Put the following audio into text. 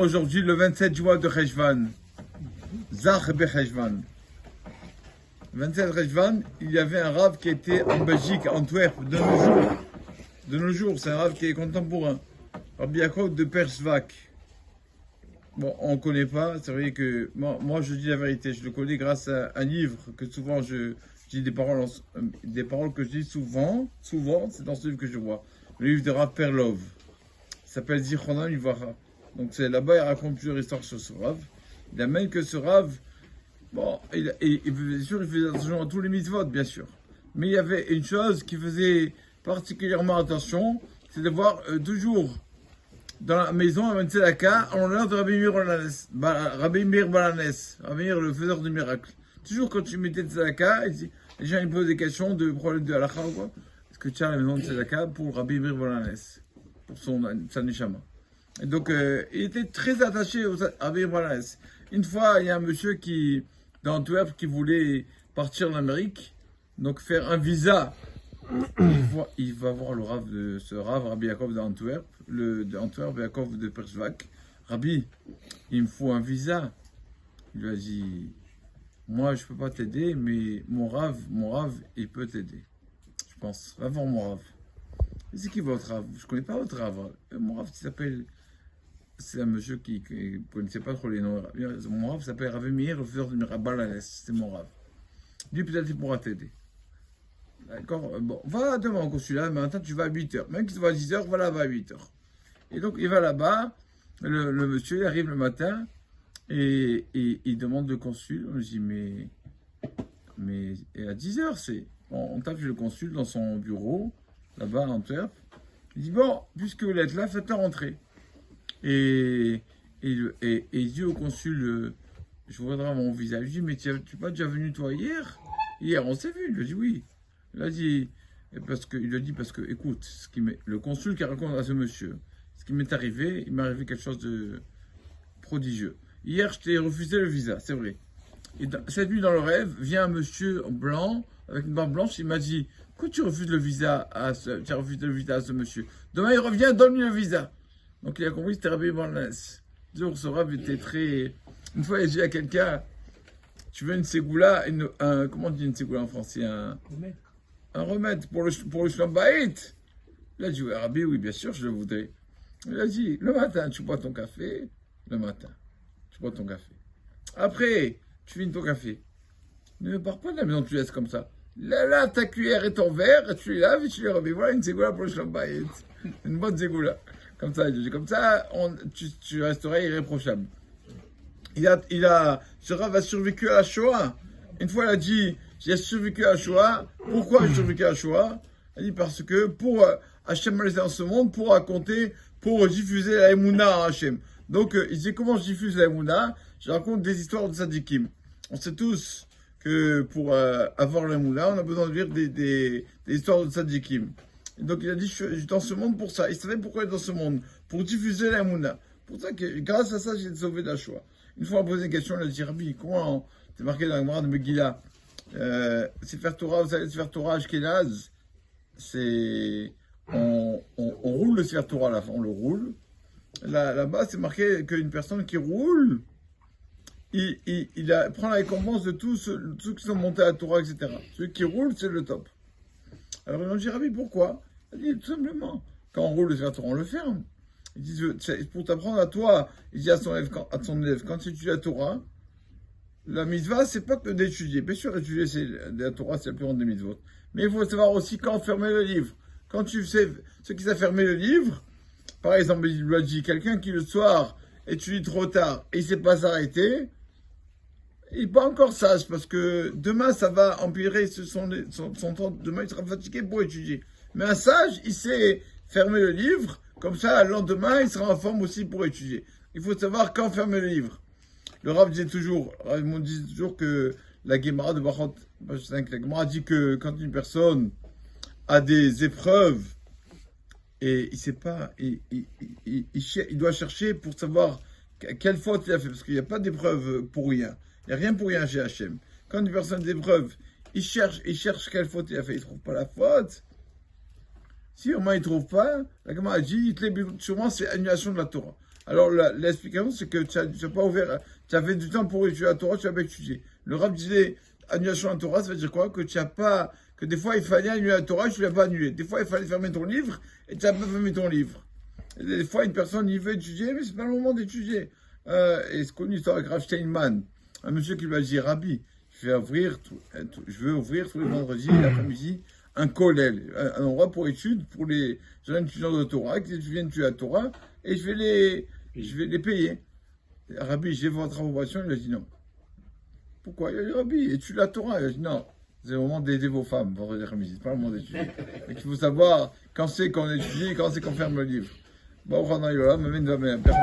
Aujourd'hui, le 27 juin de Cheshvan, Zach Becheshvan. 27 Cheshvan, il y avait un rave qui était en Belgique, à Antwerp, de nos jours. De nos jours, c'est un rave qui est contemporain. Rabbi Yaakov de Persvac. Bon, on ne connaît pas, c'est vrai que moi je dis la vérité, je le connais grâce à un livre que souvent je dis des paroles que je dis souvent, c'est dans ce livre que je vois. Le livre de Rav Perlov. Il s'appelle Zichronam Livracha. Donc c'est là-bas, il raconte plusieurs histoires sur ce rave. Il amène que ce rave, bon, bien sûr, il faisait attention à tous les mitzvot, bien sûr. Mais il y avait une chose qui faisait particulièrement attention, c'est de voir toujours dans la maison, à Tzedaka, en l'honneur de Rabbi Meir Balanes, Rabbi Meir, le faiseur de miracles. Toujours quand tu mettais Tzedaka, les gens ils posent des questions de problèmes de halakha ou quoi. Est-ce que tu as la maison de Tzedaka pour Rabbi Meir Balanes, pour sa neshama? Et donc, il était très attaché à Rabbi Meir Balanes. Une fois, il y a un monsieur d'Antwerp qui voulait partir en Amérique, donc faire un visa. Il va voir le rave de ce rave, Rabbi Yaakov d'Antwerp, d'Antwerp, Yaakov de Persvac. Rabbi, il me faut un visa. Il lui a dit, moi je peux pas t'aider, mais mon rave, il peut t'aider. Je pense, va voir mon rave. C'est qui votre rave? Je connais pas votre rave. Mon rave, il s'appelle, c'est un monsieur qui ne connaissait pas trop les noms. Mon rave s'appelle Rabbi Meir, le faiseur de miracles. C'est mon rave. Lui, peut-être il pourra t'aider. D'accord. Bon, va devant le consulat, mais maintenant tu vas à 8h. Même qu'il va à 10h, va là-bas à 8h. Et donc il va là-bas, le monsieur il arrive le matin et il demande le consul. On lui dit, mais et à 10h, c'est. On tape le consul dans son bureau, là-bas à Antwerp. Il dit, bon, puisque vous êtes là, faites-le rentrer. Et il dit au consul, je voudrais mon visa. Je lui dis, mais tu n'es pas déjà venu toi hier? Hier, on s'est vu. Il lui dit, oui. Il a dit, parce que, écoute, le consul qui raconte à ce monsieur, ce qui m'est arrivé, il m'est arrivé quelque chose de prodigieux. Hier, je t'ai refusé le visa, c'est vrai. Et cette nuit, dans le rêve, vient un monsieur blanc, avec une barbe blanche, il m'a dit, pourquoi tu refuses le visa à ce monsieur? Demain, il revient, donne-lui le visa. Donc, il a compris que c'était Rabbi Balanes. Toujours, ce rêve était très... Une fois, il a dit à quelqu'un, tu veux une ségoula, comment on dit une ségoula en français? Un remède pour le Shlom Bayit. Il a dit, oui, Rabbi, oui, bien sûr, je le voudrais. Il a dit, le matin, tu bois ton café. Le matin, tu bois ton café. Après, tu finis ton café. Ne pars pas de la maison, tu laisses comme ça. Là, ta cuillère et ton verre, tu les laves et tu les remets. Voilà une ségoula pour le Shlom Bayit. Une bonne ségoula. Comme ça, tu resteras irréprochable. Ce rave a survécu à la Shoah. Une fois, il a dit, j'ai survécu à la Shoah. Pourquoi j'ai survécu à la Shoah? Il a dit, parce que pour Hachem m'a laissé dans ce monde, pour raconter, pour diffuser la Emouna à Hachem. Donc, il dit, comment je diffuse la Emouna? Je raconte des histoires de Sadikim. On sait tous que pour avoir la Emouna, on a besoin de lire des histoires de Sadikim. Et donc, il a dit, je suis dans ce monde pour ça. Il savait pourquoi il est dans ce monde. Pour diffuser la Emouna. Pour ça que, grâce à ça, j'ai été sauvé de la Shoah. Une fois, on a posé une question, il a dit, Rabbi, comment c'est marqué dans la Gemara de Megillah? Sefer Torah, vous savez, Sefer Torah Ashkenaz, c'est. On roule le Sefer Torah à la fin, on le roule. Là-bas, c'est marqué qu'une personne qui roule, prend la récompense de tous ceux qui sont montés à la Torah, etc. Celui qui roule, c'est le top. Alors, ils ont dit, Rabbi, pourquoi? Il dit, tout simplement, quand on roule le Sefer Torah, on le ferme. Il dit, c'est pour t'apprendre à toi, il dit à son élève, quand tu étudies la Torah, la mitzvah, c'est pas que d'étudier. Bien sûr, étudier, la Torah, c'est la plus grande des mitzvot. Mais il faut savoir aussi quand fermer le livre. Quand tu sais, ce qui s'est fermé le livre, par exemple, il lui a dit, quelqu'un qui le soir étudie trop tard et il ne sait pas s'arrêter, il n'est pas encore sage, parce que demain, ça va empirer son temps. Demain, il sera fatigué pour étudier. Mais un sage, il sait fermer le livre, comme ça, le lendemain, il sera en forme aussi pour étudier. Il faut savoir quand fermer le livre. Le Rav disait toujours, que la Gemara de Bachot, la Gemara dit que quand une personne a des épreuves, et il sait pas, il doit chercher pour savoir quelle faute il a fait, parce qu'il n'y a pas d'épreuve pour rien. Il n'y a rien pour rien chez Hachem. Quand une personne a des épreuves, il cherche quelle faute il a fait, il ne trouve pas la faute. Si au moins il ne trouve pas, la Gemara dit, sûrement c'est annulation de la Torah. Alors l'explication, c'est que tu n'as pas ouvert, tu avais du temps pour étudier la Torah, tu n'as pas étudié. Le Rav disait, annulation à la Torah, ça veut dire quoi? Que tu n'as pas, que des fois il fallait annuler la Torah, tu ne l'as pas annulé. Des fois il fallait fermer ton livre, et tu n'as pas fermé ton livre. Et des fois une personne, il veut étudier, mais c'est pas le moment d'étudier. Et c'est connu l'histoire avec Rav Steinman, un monsieur qui lui a dit, Rabbi, je veux ouvrir tous les vendredis, l'après-midi, un kollel, un endroit pour études, pour les jeunes étudiants de Torah, qui viennent étudier la Torah, et je vais les payer. Rabbi, j'ai votre approbation? Il a dit non. Pourquoi? Il a dit, Rabbi, étudie la Torah. Il a dit non. C'est le moment d'aider vos femmes, vendredi après-midi. C'est pas le moment d'étudier. Donc il faut savoir quand c'est qu'on étudie et quand c'est qu'on ferme le livre. Bon, on va